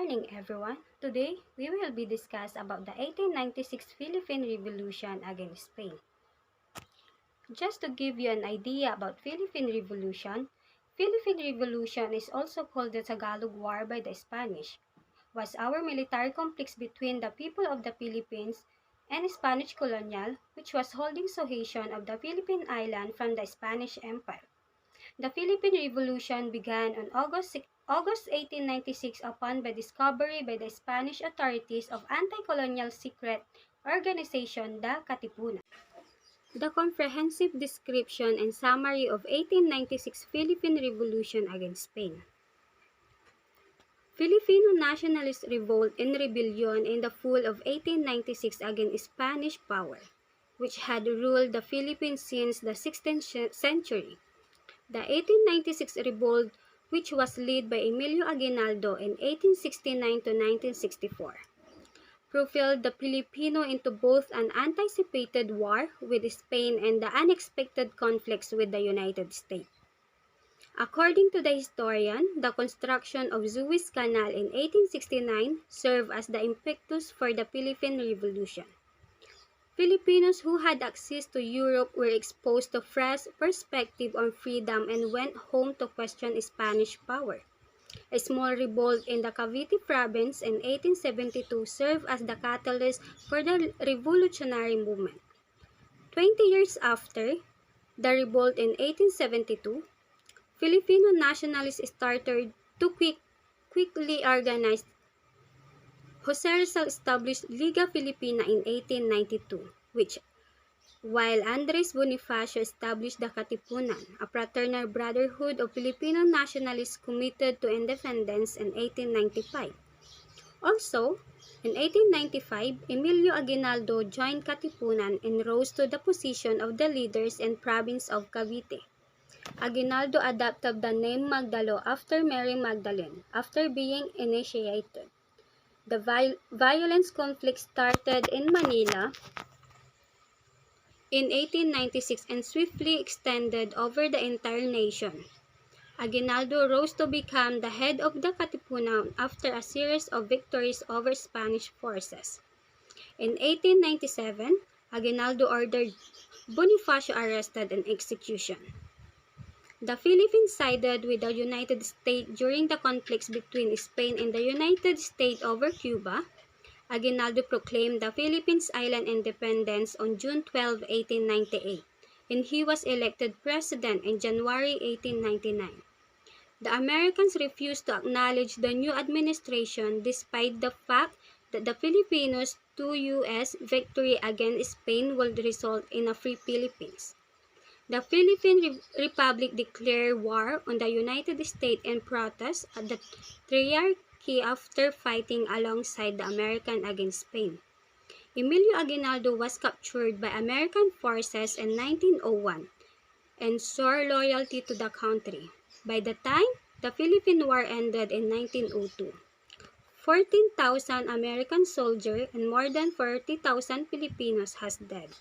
morning, everyone. Today, we will be discuss about the 1896 Philippine Revolution against Spain. Just to give you an idea about Philippine Revolution is also called the Tagalog War by the Spanish, was our military conflicts between the people of the Philippines and Spanish colonial, which was holding cohesion of the Philippine island from the Spanish Empire. The Philippine Revolution began on August 1896 upon the discovery by the Spanish authorities of anti-colonial secret organization, the Katipunan. The comprehensive description and summary of 1896 Philippine Revolution against Spain. Filipino nationalist revolt and rebellion in the fall of 1896 against Spanish power, which had ruled the Philippines since the 16th century. The 1896 revolt, which was led by Emilio Aguinaldo in 1869 to 1964, propelled the Filipino into both an anticipated war with Spain and the unexpected conflicts with the United States. According to the historian, the construction of Suez Canal in 1869 served as the impetus for the Philippine Revolution. Filipinos who had access to Europe were exposed to fresh perspective on freedom and went home to question Spanish power. A small revolt in the Cavite province in 1872 served as the catalyst for the revolutionary movement. 20 years after the revolt in 1872, Filipino nationalists started to quickly organize. Jose Rizal established Liga Filipina in 1892, while Andres Bonifacio established the Katipunan, a fraternal brotherhood of Filipino nationalists committed to independence in 1895. Also, in 1895, Emilio Aguinaldo joined Katipunan and rose to the position of the leaders in province of Cavite. Aguinaldo adopted the name Magdalo after Mary Magdalene, after being initiated. The violent conflict started in Manila in 1896 and swiftly extended over the entire nation. Aguinaldo rose to become the head of the Katipunan after a series of victories over Spanish forces. In 1897, Aguinaldo ordered Bonifacio arrested and execution. The Philippines sided with the United States during the conflicts between Spain and the United States over Cuba. Aguinaldo proclaimed the Philippines island independence on June 12, 1898, and he was elected president in January 1899. The Americans refused to acknowledge the new administration despite the fact that the Filipinos' 2 U.S. victory against Spain would result in a free Philippines. The Philippine Republic declared war on the United States in protest at the Triarchy after fighting alongside the Americans against Spain. Emilio Aguinaldo was captured by American forces in 1901 and swore loyalty to the country. By the time the Philippine War ended in 1902, 14,000 American soldiers and more than 40,000 Filipinos has died.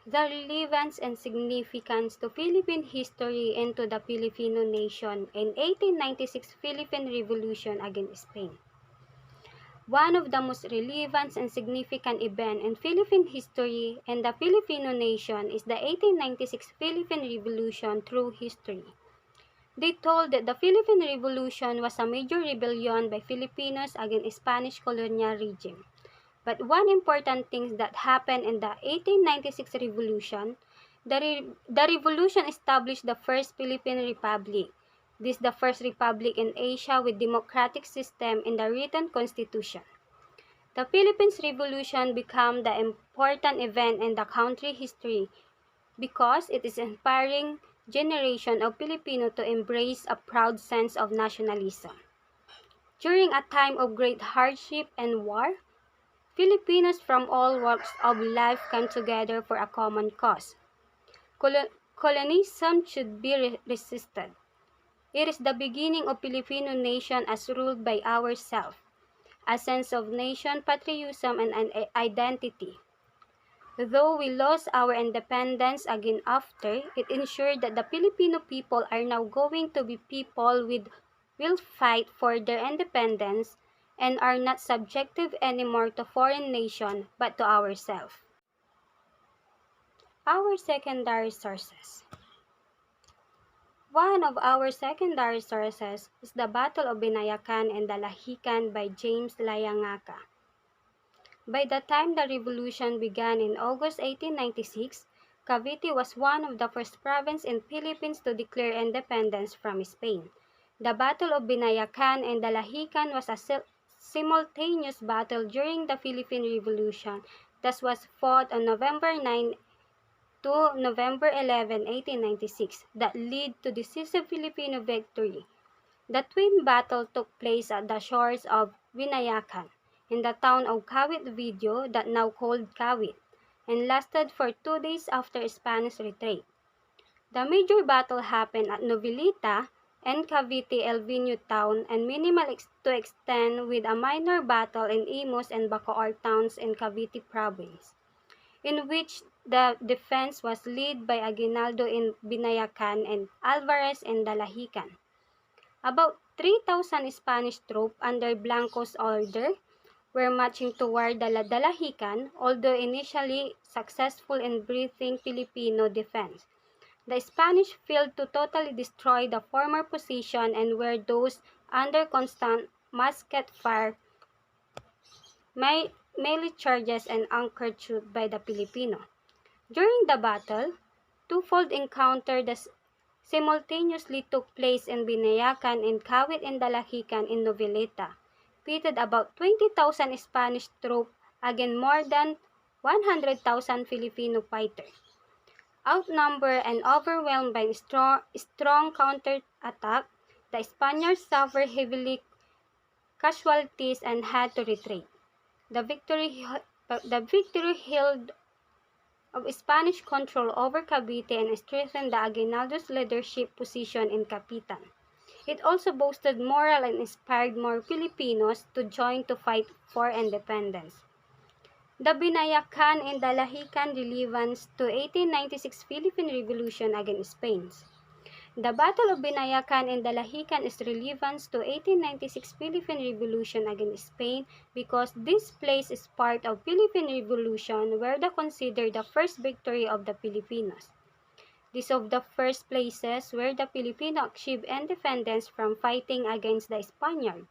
The relevance and significance to Philippine history and to the Filipino nation in 1896 Philippine Revolution against Spain. One of the most relevant and significant events in Philippine history and the Filipino nation is the 1896 Philippine Revolution through history. They told that the Philippine Revolution was a major rebellion by Filipinos against Spanish colonial regime. But one important thing that happened in the 1896 revolution, the revolution established the first Philippine Republic. This is the first republic in Asia with democratic system in the written constitution. The Philippines Revolution became the important event in the country history because it is inspiring generation of Filipino to embrace a proud sense of nationalism. During a time of great hardship and war, Filipinos from all walks of life come together for a common cause. Colonialism should be resisted. It is the beginning of Filipino nation as ruled by ourselves, a sense of nation patriotism and an identity. Though we lost our independence again after, it ensured that the Filipino people are now going to be people with will fight for their independence and are not subjective anymore to foreign nation but to ourselves. Our secondary sources. One of our secondary sources is the Battle of Binayacan and Dalahican by James Layangaka. By the time the revolution began in August 1896, Cavite was one of the first provinces in Philippines to declare independence from Spain. The Battle of Binayacan and Dalahican was a simultaneous battle during the Philippine Revolution that was fought on November 9 to November 11, 1896, that led to decisive Filipino victory. The twin battle took place at the shores of Vinayacan, in the town of Kawit Video, that now called Kawit, and lasted for 2 days after Spanish retreat. The major battle happened at Novelita and Cavite El Vino town, and minimal to extend, with a minor battle in Imus and Bacoor towns in Cavite province, in which the defense was led by Aguinaldo in Binayacan and Alvarez in Dalahican. About 3,000 Spanish troops under Blanco's order were marching toward Dalahican, although initially successful in breaching Filipino defense. The Spanish failed to totally destroy the former position and were thus under constant musket fire, melee charges, and anchored shoot by the Filipino. During the battle, twofold encounter simultaneously took place in Binayacan and Kawit and Dalahican in Noveleta, pitted about 20,000 Spanish troops against more than 100,000 Filipino fighters. Outnumbered and overwhelmed by strong counterattack, the Spaniards suffered heavily casualties and had to retreat. The victory held of Spanish control over Cavite and strengthened the Aguinaldo's leadership position in Capitan. It also boosted morale and inspired more Filipinos to join to fight for independence. The Binayacan and Dalahican relevance to 1896 Philippine Revolution against Spain. The Battle of Binayacan and Dalahican is relevant to 1896 Philippine Revolution against Spain because this place is part of Philippine Revolution where they consider the first victory of the Filipinos. These of the first places where the Filipino achieved independence from fighting against the Spaniard.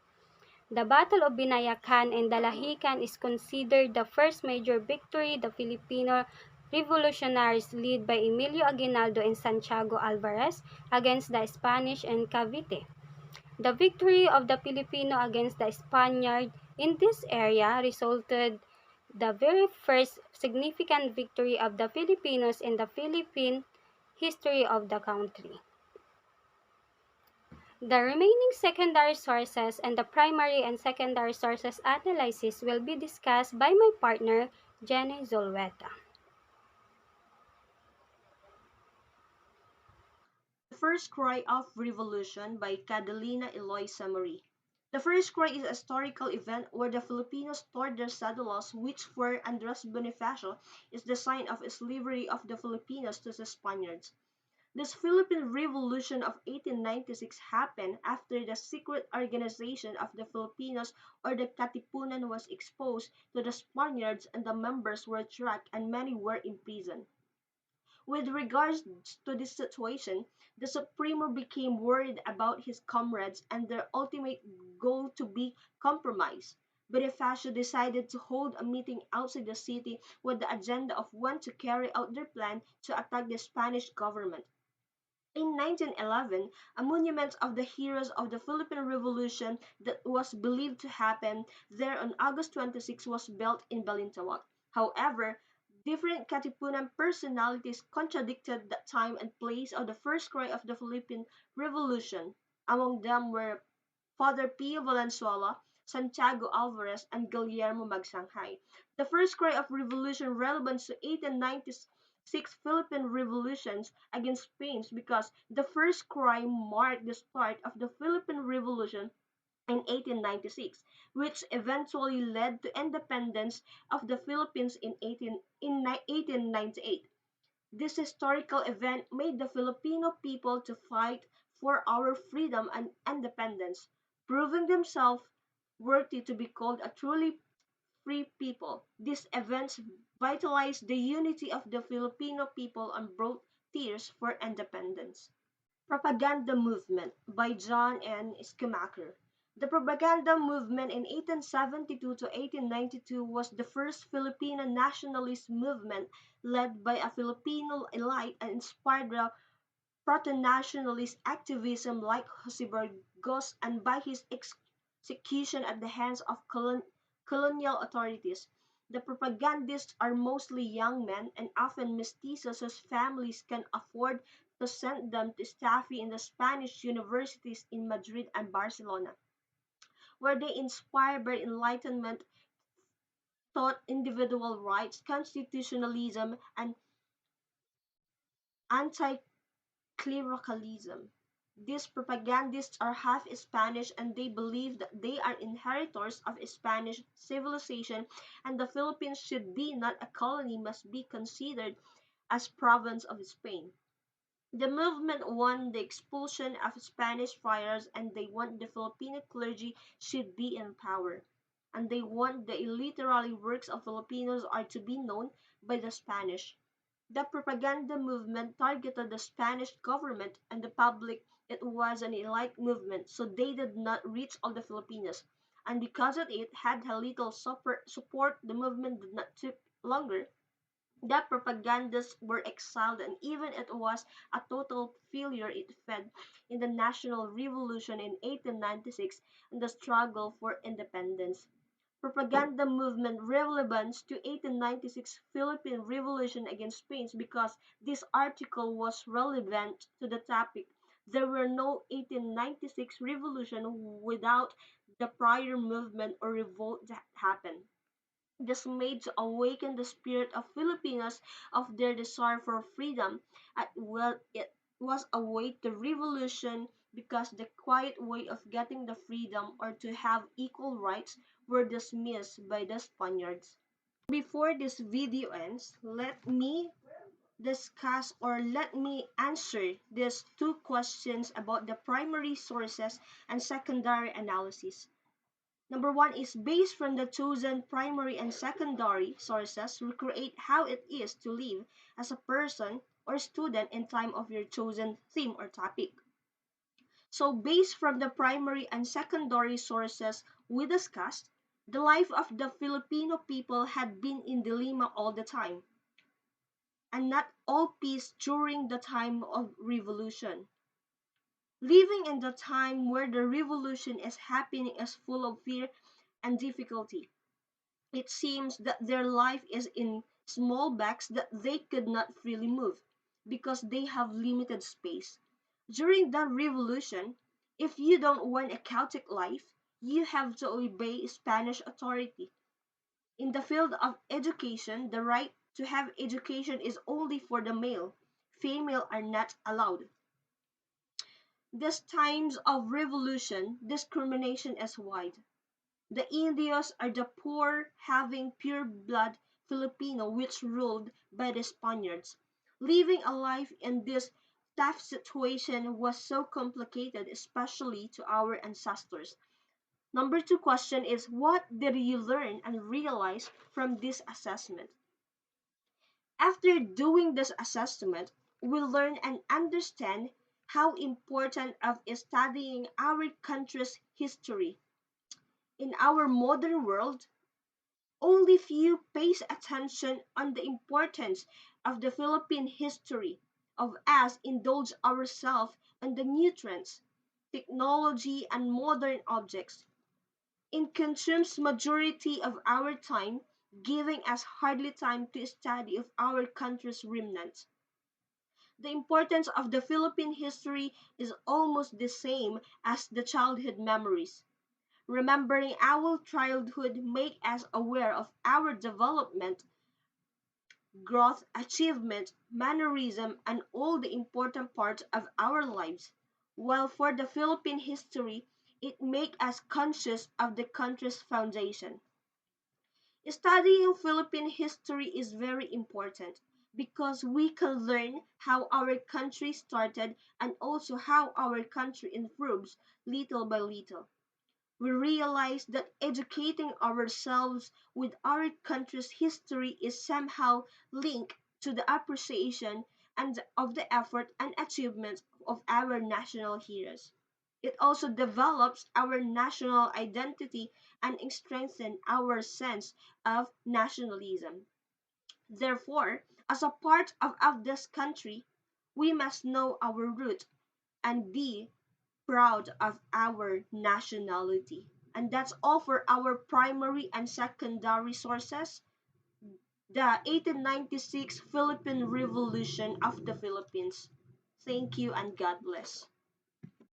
The Battle of Binayacan and Dalahican is considered the first major victory the Filipino revolutionaries led by Emilio Aguinaldo and Santiago Alvarez against the Spanish in Cavite. The victory of the Filipino against the Spaniard in this area resulted the very first significant victory of the Filipinos in the Philippine history of the country. The remaining secondary sources and the primary and secondary sources analysis will be discussed by my partner, Jenny Zulueta. The First Cry of Revolution by Catalina Eloisa Marie. The First Cry is a historical event where the Filipinos tore their cédulas, which for Andres Bonifacio is the sign of slavery of the Filipinos to the Spaniards. This Philippine Revolution of 1896 happened after the secret organization of the Filipinos or the Katipunan was exposed to the Spaniards and the members were tracked and many were imprisoned. With regards to this situation, the Supremo became worried about his comrades and their ultimate goal to be compromised. Bonifacio decided to hold a meeting outside the city with the agenda of when to carry out their plan to attack the Spanish government. In 1911, a monument of the heroes of the Philippine Revolution that was believed to happen there on August 26 was built in Balintawak. However, different Katipunan personalities contradicted the time and place of the first cry of the Philippine Revolution. Among them were Father Pio Valenzuela, Santiago Alvarez, and Guillermo Magsanjay. The first cry of revolution relevant to 1896 Philippine revolutions against Spain because the first cry marked the start of the Philippine Revolution in 1896, which eventually led to independence of the Philippines in 1898. This historical event made the Filipino people to fight for our freedom and independence, proving themselves worthy to be called a truly free people. These events vitalized the unity of the Filipino people and brought tears for independence. Propaganda Movement by John N. Schumacher. The propaganda movement in 1872 to 1892 was the first Filipino nationalist movement led by a Filipino elite and inspired by proto-nationalist activism like Jose Burgos and by his execution at the hands of colonial authorities. The propagandists are mostly young men and often mestizos whose families can afford to send them to study in the Spanish universities in Madrid and Barcelona, where they, inspired by Enlightenment, taught individual rights, constitutionalism, and anti clericalism. These propagandists are half Spanish and they believe that they are inheritors of Spanish civilization and the Philippines should be not a colony must be considered as province of Spain. The movement won the expulsion of Spanish friars and they want the Filipino clergy should be in power. And they want the literary works of Filipinos are to be known by the Spanish. The propaganda movement targeted the Spanish government and the public. It was an elite movement, so they did not reach all the Filipinos. And because of it had a little support, the movement did not take longer. The propagandists were exiled and even it was a total failure it fed in the national revolution in 1896 and the struggle for independence. Propaganda movement relevance to 1896 Philippine Revolution against Spain because this article was relevant to the topic. There were no 1896 revolution without the prior movement or revolt that happened. This made to awaken the spirit of Filipinos of their desire for freedom. Well, it was a way to revolution because the quiet way of getting the freedom or to have equal rights were dismissed by the Spaniards. Before this video ends, let me discuss or let me answer these two questions about the primary sources and secondary analysis. Number one is based from the chosen primary and secondary sources, recreate how it is to live as a person or student in time of your chosen theme or topic. So based from the primary and secondary sources we discussed, the life of the Filipino people had been in dilemma all the time, and not all peace during the time of revolution. Living in the time where the revolution is happening is full of fear and difficulty. It seems that their life is in small bags that they could not freely move because they have limited space. During the revolution, if you don't want a chaotic life, you have to obey Spanish authority. In the field of education, the right to have education is only for the male. Female are not allowed. These times of revolution, discrimination is wide. The Indios are the poor having pure blood Filipino which ruled by the Spaniards. Living a life in this tough situation was so complicated, especially to our ancestors. Number two question is what did you learn and realize from this assessment? After doing this assessment, we learn and understand how important of is studying our country's history. In our modern world, only few pays attention on the importance of the Philippine history of us indulge ourselves in the new trends, technology and modern objects. It consumes majority of our time, giving us hardly time to study of our country's remnants. The importance of the Philippine history is almost the same as the childhood memories. Remembering our childhood make us aware of our development, growth, achievement, mannerism, and all the important parts of our lives. While for the Philippine history, it make us conscious of the country's foundation. Studying Philippine history is very important because we can learn how our country started and also how our country improves little by little. We realize that educating ourselves with our country's history is somehow linked to the appreciation and of the effort and achievements of our national heroes. It also develops our national identity and strengthens our sense of nationalism. Therefore, as a part of this country, we must know our root and be proud of our nationality. And that's all for our primary and secondary sources. The 1896 Philippine Revolution of the Philippines. Thank you and God bless.